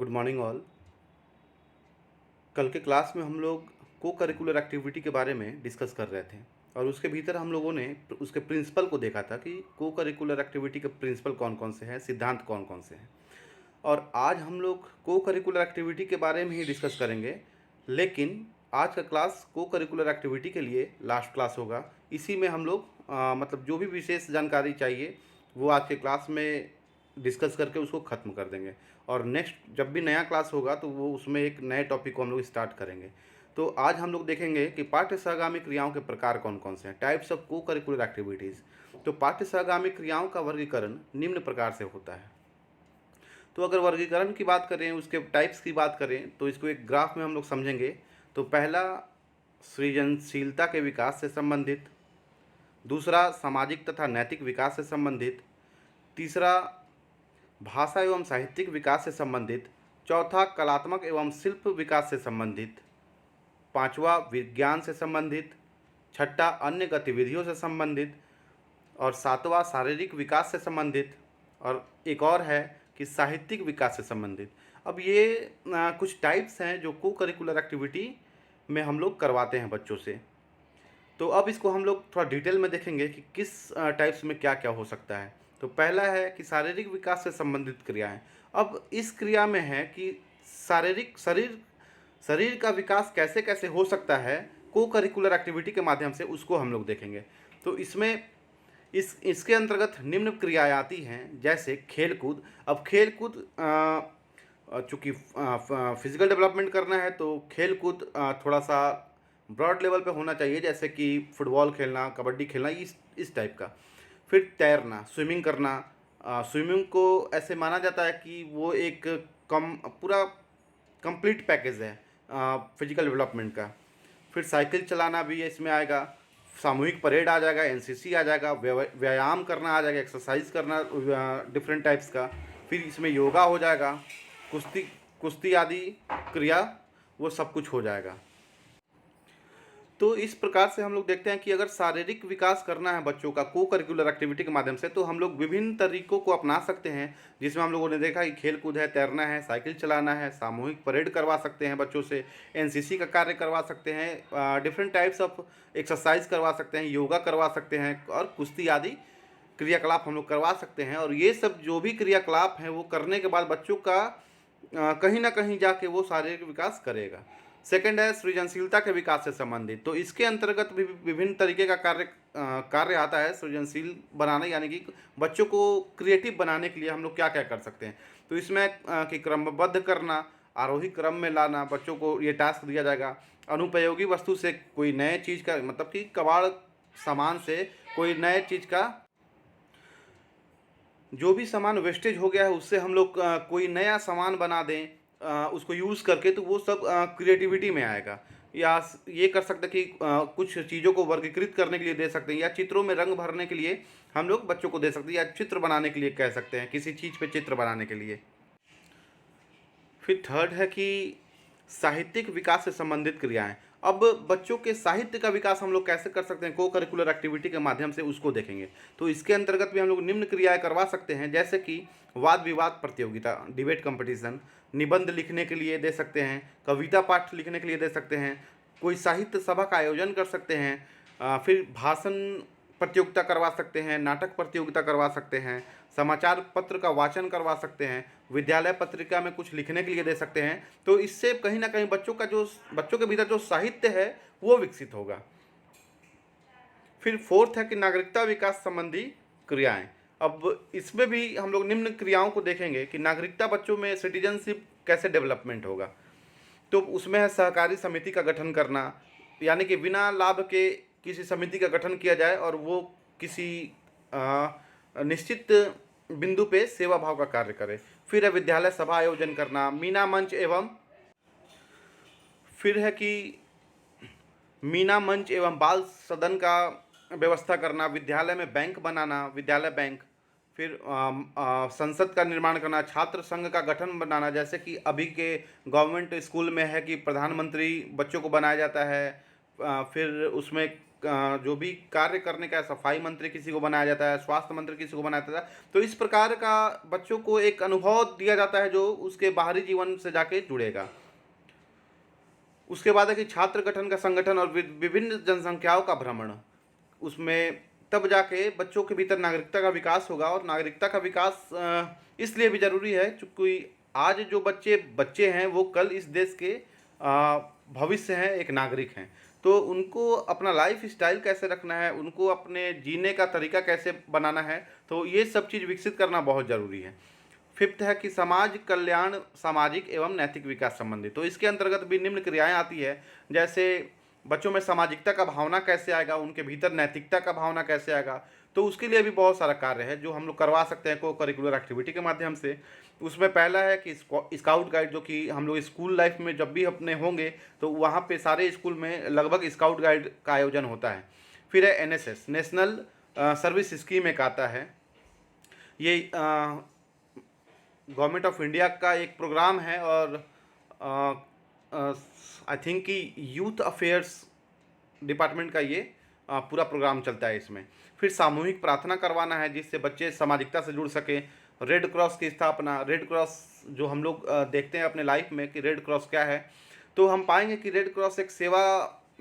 Good morning all. कल के class में हम लोग को करिकुलर एक्टिविटी के बारे में डिस्कस कर रहे थे और उसके भीतर हम लोगों ने उसके प्रिंसिपल को देखा था कि को करिकुलर एक्टिविटी के प्रिंसिपल कौन कौन से हैं, सिद्धांत कौन कौन से हैं। और आज हम लोग को करिकुलर एक्टिविटी के बारे में ही डिस्कस करेंगे, लेकिन आज का क्लास को करिकुलर एक्टिविटी के लिए लास्ट क्लास होगा। इसी में हम लोग मतलब जो भी विशेष जानकारी चाहिए वो आज के क्लास में डिस्कस करके उसको ख़त्म कर देंगे और नेक्स्ट जब भी नया क्लास होगा तो वो उसमें एक नए टॉपिक को हम लोग स्टार्ट करेंगे। तो आज हम लोग देखेंगे कि पाठ्य सहगामी क्रियाओं के प्रकार कौन कौन से हैं, टाइप्स ऑफ को करिकुलर एक्टिविटीज़। तो पाठ्य सहगामी क्रियाओं का वर्गीकरण निम्न प्रकार से होता है। तो अगर वर्गीकरण की बात करें, उसके टाइप्स की बात करें, तो इसको एक ग्राफ में हम लोग समझेंगे। तो पहला सृजनशीलता के विकास से संबंधित, दूसरा सामाजिक तथा नैतिक विकास से संबंधित, तीसरा भाषा एवं साहित्यिक विकास से संबंधित, चौथा कलात्मक एवं शिल्प विकास से संबंधित, पांचवा विज्ञान से संबंधित, छठा अन्य गतिविधियों से संबंधित और सातवां शारीरिक विकास से संबंधित, और एक और है कि साहित्यिक विकास से संबंधित। अब ये कुछ टाइप्स हैं जो को करिकुलर एक्टिविटी में हम लोग करवाते हैं बच्चों से। तो अब इसको हम लोग थोड़ा डिटेल में देखेंगे कि किस टाइप्स में क्या क्या हो सकता है। तो पहला है कि शारीरिक विकास से संबंधित क्रियाएं। अब इस क्रिया में है कि शारीरिक शरीर शरीर का विकास कैसे कैसे हो सकता है को करिकुलर एक्टिविटी के माध्यम से, उसको हम लोग देखेंगे। तो इसमें इसके अंतर्गत निम्न क्रियाएं आती हैं, जैसे खेल कूद। अब खेल कूद चूँकि फिजिकल डेवलपमेंट करना है तो खेल कूद थोड़ा सा ब्रॉड लेवल पे होना चाहिए, जैसे कि फुटबॉल खेलना, कबड्डी खेलना, इस टाइप का। फिर तैरना, स्विमिंग करना। स्विमिंग को ऐसे माना जाता है कि वो एक पूरा कंप्लीट पैकेज है फिजिकल डेवलपमेंट का। फिर साइकिल चलाना भी इसमें आएगा, सामूहिक परेड आ जाएगा, एनसीसी आ जाएगा, व्यायाम करना आ जाएगा, एक्सरसाइज करना डिफरेंट टाइप्स का। फिर इसमें योगा हो जाएगा, कुश्ती कुश्ती आदि क्रिया, वो सब कुछ हो जाएगा। तो इस प्रकार से हम लोग देखते हैं कि अगर शारीरिक विकास करना है बच्चों का को करिकुलर एक्टिविटी के माध्यम से, तो हम लोग विभिन्न तरीकों को अपना सकते हैं, जिसमें हम लोगों ने देखा कि खेल कूद है, तैरना है, साइकिल चलाना है, सामूहिक परेड करवा सकते हैं बच्चों से, एनसीसी का कार्य करवा सकते हैं, डिफरेंट टाइप्स ऑफ एक्सरसाइज करवा सकते हैं, योगा करवा सकते हैं और कुश्ती आदि क्रियाकलाप हम लोग करवा सकते हैं। और ये सब जो भी क्रियाकलाप हैं वो करने के बाद बच्चों का कहीं ना कहीं जाके वो शारीरिक विकास करेगा। सेकंड है सृजनशीलता के विकास से संबंधित। तो इसके अंतर्गत भी विभिन्न तरीके का कार्य आता है सृजनशील बनाने, यानी कि बच्चों को क्रिएटिव बनाने के लिए हम लोग क्या क्या कर सकते हैं। तो इसमें कि क्रमबद्ध करना, आरोही क्रम में लाना, बच्चों को ये टास्क दिया जाएगा। अनुपयोगी वस्तु से कोई नए चीज़ का, मतलब कि कबाड़ सामान से कोई नए चीज़ का, जो भी सामान वेस्टेज हो गया है उससे हम लोग कोई नया सामान बना दें उसको यूज़ करके, तो वो सब क्रिएटिविटी में आएगा। या ये कर सकते हैं कि कुछ चीज़ों को वर्गीकृत करने के लिए दे सकते हैं, या चित्रों में रंग भरने के लिए हम लोग बच्चों को दे सकते हैं, या चित्र बनाने के लिए कह सकते हैं, किसी चीज़ पे चित्र बनाने के लिए। फिर थर्ड है कि साहित्यिक विकास से संबंधित क्रियाएं। अब बच्चों के साहित्य का विकास हम लोग कैसे कर सकते हैं को करिकुलर एक्टिविटी के माध्यम से, उसको देखेंगे। तो इसके अंतर्गत भी हम लोग निम्न क्रियाएं करवा सकते हैं, जैसे कि वाद विवाद प्रतियोगिता, डिबेट कंपटीशन, निबंध लिखने के लिए दे सकते हैं, कविता पाठ लिखने के लिए दे सकते हैं, कोई साहित्य सभा का आयोजन कर सकते हैं, फिर भाषण प्रतियोगिता करवा सकते हैं, नाटक प्रतियोगिता करवा सकते हैं, समाचार पत्र का वाचन करवा सकते हैं, विद्यालय पत्रिका में कुछ लिखने के लिए दे सकते हैं। तो इससे कहीं ना कहीं बच्चों के भीतर जो साहित्य है वो विकसित होगा। फिर फोर्थ है कि नागरिकता विकास संबंधी क्रियाएं। अब इसमें भी हम लोग निम्न क्रियाओं को देखेंगे कि नागरिकता बच्चों में सिटीजनशिप कैसे डेवलपमेंट होगा। तो उसमें है सहकारी समिति का गठन करना, यानी कि बिना लाभ के किसी समिति का गठन किया जाए और वो किसी निश्चित बिंदु पे सेवा भाव का कार्य करे। फिर है विद्यालय सभा आयोजन करना, मीना मंच एवं फिर है कि मीना मंच एवं बाल सदन का व्यवस्था करना, विद्यालय में बैंक बनाना, विद्यालय बैंक। फिर संसद का निर्माण करना, छात्र संघ का गठन बनाना, जैसे कि अभी के गवर्नमेंट स्कूल में है कि प्रधानमंत्री बच्चों को बनाया जाता है। फिर उसमें जो भी कार्य करने का, सफाई मंत्री किसी को बनाया जाता है, स्वास्थ्य मंत्री किसी को बनाया जाता है, तो इस प्रकार का बच्चों को एक अनुभव दिया जाता है जो उसके बाहरी जीवन से जाके जुड़ेगा। उसके बाद है कि छात्र गठन का संगठन और विभिन्न जनसंख्याओं का भ्रमण, उसमें तब जाके बच्चों के भीतर नागरिकता का विकास होगा। और नागरिकता का विकास इसलिए भी ज़रूरी है क्योंकि आज जो बच्चे हैं वो कल इस देश के भविष्य हैं, एक नागरिक हैं। तो उनको अपना लाइफ स्टाइल कैसे रखना है, उनको अपने जीने का तरीका कैसे बनाना है, तो ये सब चीज़ विकसित करना बहुत ज़रूरी है। फिफ्थ है कि समाज कल्याण, सामाजिक एवं नैतिक विकास संबंधी, तो इसके अंतर्गत भी निम्न क्रियाएं आती है, जैसे बच्चों में सामाजिकता का भावना कैसे आएगा, उनके भीतर नैतिकता का भावना कैसे आएगा, तो उसके लिए भी बहुत सारा कार्य है जो हम लोग करवा सकते हैं को करिकुलर एक्टिविटी के माध्यम से। उसमें पहला है कि स्काउट गाइड, जो कि हम लोग स्कूल लाइफ में जब भी अपने होंगे तो वहाँ पे सारे स्कूल में लगभग स्काउट गाइड का आयोजन होता है। फिर है एनएसएस, नेशनल सर्विस स्कीम एक आता है, ये गवर्नमेंट ऑफ इंडिया का एक प्रोग्राम है और आई थिंक कि यूथ अफेयर्स डिपार्टमेंट का ये पूरा प्रोग्राम चलता है इसमें। फिर सामूहिक प्रार्थना करवाना है जिससे बच्चे सामाजिकता से जुड़ सकें। रेड क्रॉस की स्थापना, रेड क्रॉस जो हम लोग देखते हैं अपने लाइफ में कि रेड क्रॉस क्या है, तो हम पाएंगे कि रेड क्रॉस एक सेवा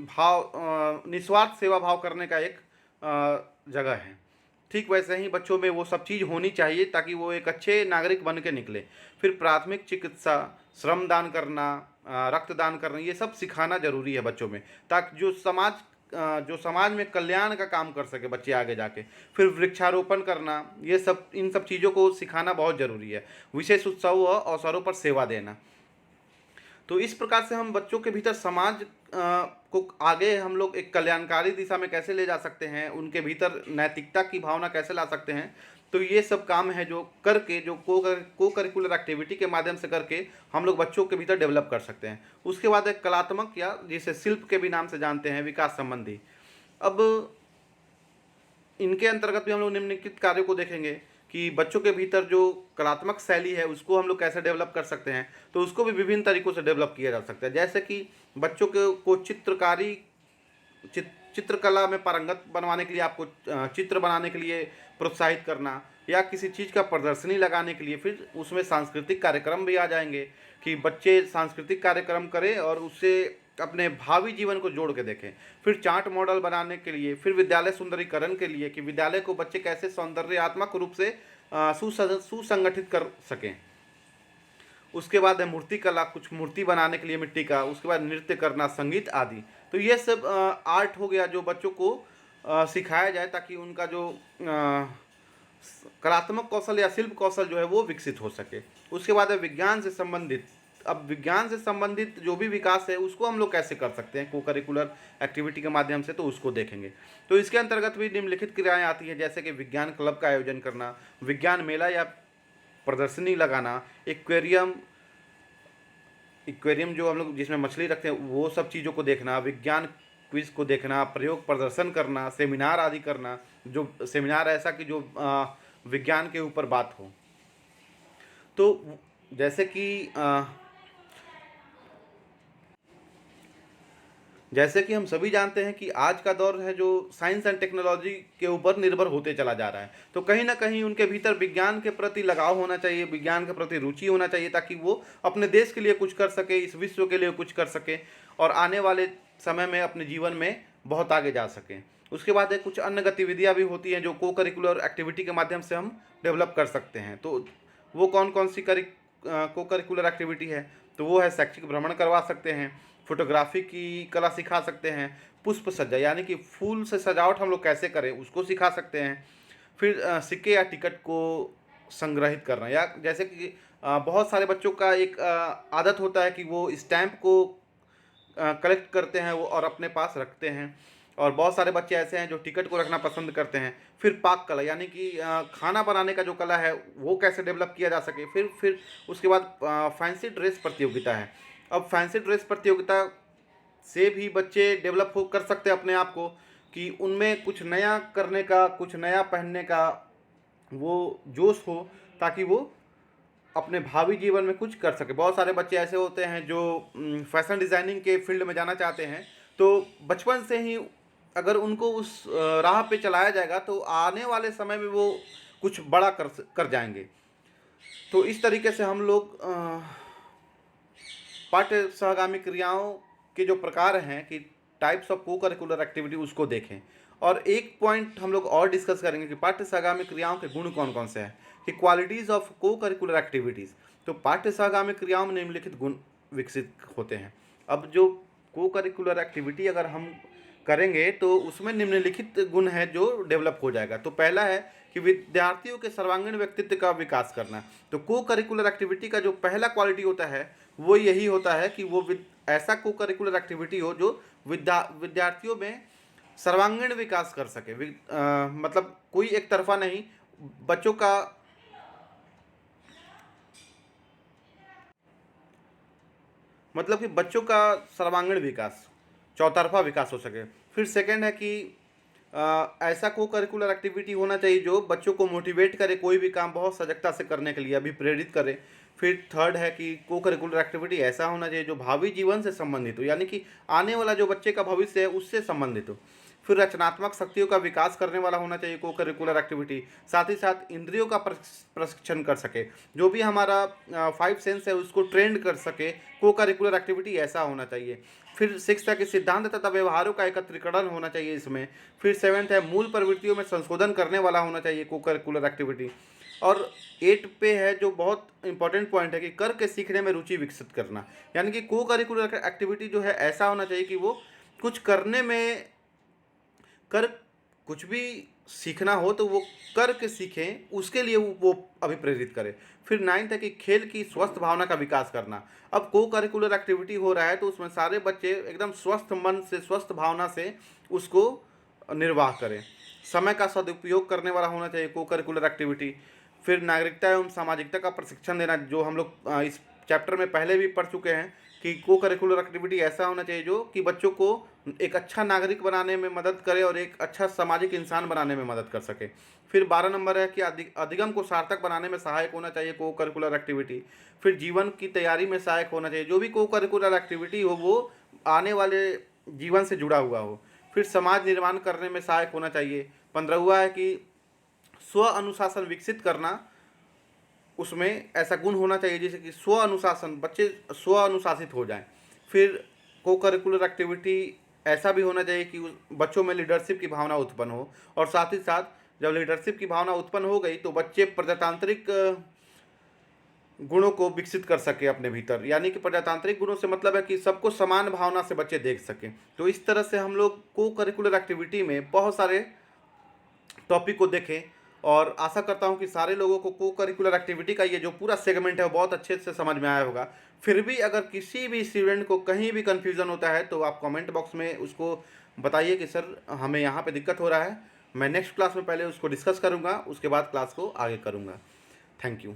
भाव, निस्वार्थ सेवा भाव करने का एक जगह है। ठीक वैसे ही बच्चों में वो सब चीज़ होनी चाहिए ताकि वो एक अच्छे नागरिक बन के निकले। फिर प्राथमिक चिकित्सा, श्रमदान करना, रक्तदान करना, ये सब सिखाना जरूरी है बच्चों में, ताकि जो समाज में कल्याण का काम कर सके बच्चे आगे जाके। फिर वृक्षारोपण करना, ये सब, इन सब चीज़ों को सिखाना बहुत ज़रूरी है। विशेष उत्सव व अवसरों पर सेवा देना। तो इस प्रकार से हम बच्चों के भीतर समाज को आगे हम लोग एक कल्याणकारी दिशा में कैसे ले जा सकते हैं, उनके भीतर नैतिकता की भावना कैसे ला सकते हैं, तो ये सब काम है जो करके, जो को करिकुलर एक्टिविटी के माध्यम से करके हम लोग बच्चों के भीतर डेवलप कर सकते हैं। उसके बाद एक कलात्मक, या जिसे शिल्प के भी नाम से जानते हैं, विकास संबंधी। अब इनके अंतर्गत भी हम लोग निम्नलिखित कार्यों को देखेंगे कि बच्चों के भीतर जो कलात्मक शैली है उसको हम लोग कैसे डेवलप कर सकते हैं, तो उसको भी विभिन्न तरीक़ों से डेवलप किया जा सकता है। जैसे कि बच्चों को चित्रकला में पारंगत बनवाने के लिए आपको चित्र बनाने के लिए प्रोत्साहित करना, या किसी चीज़ का प्रदर्शनी लगाने के लिए। फिर उसमें सांस्कृतिक कार्यक्रम भी आ जाएंगे कि बच्चे सांस्कृतिक कार्यक्रम करें और उससे अपने भावी जीवन को जोड़ के देखें। फिर चार्ट मॉडल बनाने के लिए, फिर विद्यालय सुंदरीकरण के लिए कि विद्यालय को बच्चे कैसे सौंदर्यात्मक रूप से सुसंगठित कर सकें। उसके बाद है मूर्ति कला, कुछ मूर्ति बनाने के लिए मिट्टी का। उसके बाद नृत्य करना, संगीत आदि। तो ये सब आर्ट हो गया जो बच्चों को सिखाया जाए ताकि उनका जो कलात्मक कौशल या शिल्प कौशल जो है वो विकसित हो सके। उसके बाद है विज्ञान से संबंधित। अब विज्ञान से संबंधित जो भी विकास है उसको हम लोग कैसे कर सकते हैं को करिकुलर एक्टिविटी के माध्यम से, तो उसको देखेंगे। तो इसके अंतर्गत भी निम्नलिखित क्रियाएं आती हैं, जैसे कि विज्ञान क्लब का आयोजन करना, विज्ञान मेला या प्रदर्शनी लगाना, एक्वेरियम जो हम लोग जिसमें मछली रखते हैं वो सब चीज़ों को देखना, विज्ञान क्विज को देखना, प्रयोग प्रदर्शन करना, सेमिनार आदि करना, जो सेमिनार ऐसा कि जो विज्ञान के ऊपर बात हो। तो जैसे कि हम सभी जानते हैं कि आज का दौर है जो साइंस एंड टेक्नोलॉजी के ऊपर निर्भर होते चला जा रहा है, तो कहीं ना कहीं उनके भीतर विज्ञान के प्रति लगाव होना चाहिए, विज्ञान के प्रति रुचि होना चाहिए, ताकि वो अपने देश के लिए कुछ कर सके, इस विश्व के लिए कुछ कर सके और आने वाले समय में अपने जीवन में बहुत आगे जा सकें। उसके बाद कुछ अन्य गतिविधियाँ भी होती हैं जो को करिकुलर एक्टिविटी के माध्यम से हम डेवलप कर सकते हैं। तो वो कौन कौन सी को करिकुलर एक्टिविटी है, तो वो है शैक्षिक भ्रमण करवा सकते हैं, फोटोग्राफी की कला सिखा सकते हैं, पुष्प सज्जा यानी कि फूल से सजावट हम लोग कैसे करें उसको सिखा सकते हैं। फिर सिक्के या टिकट को संग्रहित करना, या जैसे कि बहुत सारे बच्चों का एक आदत होता है कि वो स्टैम्प को कलेक्ट करते हैं वो और अपने पास रखते हैं, और बहुत सारे बच्चे ऐसे हैं जो टिकट को रखना पसंद करते हैं। फिर पाक कला यानी कि खाना बनाने का जो कला है वो कैसे डेवलप किया जा सके। फिर उसके बाद फैंसी ड्रेस प्रतियोगिता है। अब फैंसी ड्रेस प्रतियोगिता से भी बच्चे डेवलप हो कर सकते हैं अपने आप को, कि उनमें कुछ नया करने का, कुछ नया पहनने का वो जोश हो, ताकि वो अपने भावी जीवन में कुछ कर सके। बहुत सारे बच्चे ऐसे होते हैं जो फैशन डिज़ाइनिंग के फील्ड में जाना चाहते हैं, तो बचपन से ही अगर उनको उस राह पे चलाया जाएगा तो आने वाले समय में वो कुछ बड़ा कर जाएंगे। तो इस तरीके से हम लोग पाठ्य सहगामी क्रियाओं के जो प्रकार हैं कि टाइप्स ऑफ को करिकुलर एक्टिविटी उसको देखें। और एक पॉइंट हम लोग और डिस्कस करेंगे कि पाठ्य सहगामी क्रियाओं के गुण कौन कौन से हैं, कि क्वालिटीज़ ऑफ को करिकुलर एक्टिविटीज़। तो पाठ्य सहगामी क्रियाओं में निम्नलिखित गुण विकसित होते हैं। अब जो को करिकुलर एक्टिविटी अगर हम करेंगे तो उसमें निम्नलिखित गुण है जो डेवलप हो जाएगा। तो पहला है कि विद्यार्थियों के सर्वांगीण व्यक्तित्व का विकास करना। तो को करिकुलर एक्टिविटी का जो पहला क्वालिटी होता है वो यही होता है कि वो ऐसा को करिकुलर एक्टिविटी हो जो विद्यार्थियों में सर्वांगीण विकास कर सके। मतलब कोई एक तरफा नहीं, बच्चों का मतलब कि बच्चों का सर्वांगीण विकास, चौतरफा विकास हो सके। फिर सेकंड है कि ऐसा को करिकुलर एक्टिविटी होना चाहिए जो बच्चों को मोटिवेट करे कोई भी काम बहुत सजगता से करने के लिए, अभी प्रेरित करे। फिर थर्ड है कि को करिकुलर एक्टिविटी ऐसा होना चाहिए जो भावी जीवन से संबंधित हो, यानी कि आने वाला जो बच्चे का भविष्य है उससे संबंधित हो। फिर रचनात्मक शक्तियों का विकास करने वाला होना चाहिए को करिकुलर एक्टिविटी। साथ ही साथ इंद्रियों का प्रशिक्षण कर सके, जो भी हमारा 5 सेंस है उसको ट्रेंड कर सके, को करिकुलर एक्टिविटी ऐसा होना चाहिए। फिर 6 है कि सिद्धांत तथा व्यवहारों का एकत्रीकरण होना चाहिए इसमें। फिर 7 है मूल प्रवृत्तियों में संशोधन करने वाला होना चाहिए को करिकुलर एक्टिविटी। और 8 पे है जो बहुत इंपॉर्टेंट पॉइंट है कि करके सीखने में रुचि विकसित करना, यानी कि को करिकुलर एक्टिविटी जो है ऐसा होना चाहिए कि वो कुछ करने में कुछ भी सीखना हो तो वो करके सीखें, उसके लिए वो अभिप्रेरित करे। फिर 9 है कि खेल की स्वस्थ भावना का विकास करना। अब को करिकुलर एक्टिविटी हो रहा है तो उसमें सारे बच्चे एकदम स्वस्थ मन से, स्वस्थ भावना से उसको निर्वाह करें। समय का सदुपयोग करने वाला होना चाहिए को करिकुलर एक्टिविटी। फिर नागरिकता एवं सामाजिकता का प्रशिक्षण देना, जो हम लोग इस चैप्टर में पहले भी पढ़ चुके हैं कि को करिकुलर एक्टिविटी ऐसा होना चाहिए जो कि बच्चों को एक अच्छा नागरिक बनाने में मदद करे और एक अच्छा सामाजिक इंसान बनाने में मदद कर सके। फिर 12 नंबर है कि अधिगम को सार्थक बनाने में सहायक होना चाहिए को करिकुलर एक्टिविटी। फिर जीवन की तैयारी में सहायक होना चाहिए, जो भी को करिकुलर एक्टिविटी हो वो आने वाले जीवन से जुड़ा हुआ हो। फिर समाज निर्माण करने में सहायक होना चाहिए। 15वां है कि स्व अनुशासन विकसित करना, उसमें ऐसा गुण होना चाहिए जैसे कि स्व अनुशासन, बच्चे स्व अनुशासित हो जाएं। फिर को करिकुलर एक्टिविटी ऐसा भी होना चाहिए कि बच्चों में लीडरशिप की भावना उत्पन्न हो, और साथ ही साथ जब लीडरशिप की भावना उत्पन्न हो गई तो बच्चे प्रजातांत्रिक गुणों को विकसित कर सके अपने भीतर, यानी कि प्रजातांत्रिक गुणों से मतलब है कि सबको समान भावना से बच्चे देख सकें। तो इस तरह से हम लोग को करिकुलर एक्टिविटी में बहुत सारे टॉपिक को देखें, और आशा करता हूं कि सारे लोगों को करिकुलर एक्टिविटी का ये जो पूरा सेगमेंट है वो बहुत अच्छे से समझ में आया होगा। फिर भी अगर किसी भी स्टूडेंट को कहीं भी कन्फ्यूज़न होता है तो आप कमेंट बॉक्स में उसको बताइए कि सर हमें यहाँ पे दिक्कत हो रहा है। मैं नेक्स्ट क्लास में पहले उसको डिस्कस करूँगा, उसके बाद क्लास को आगे करूँगा। Thank you.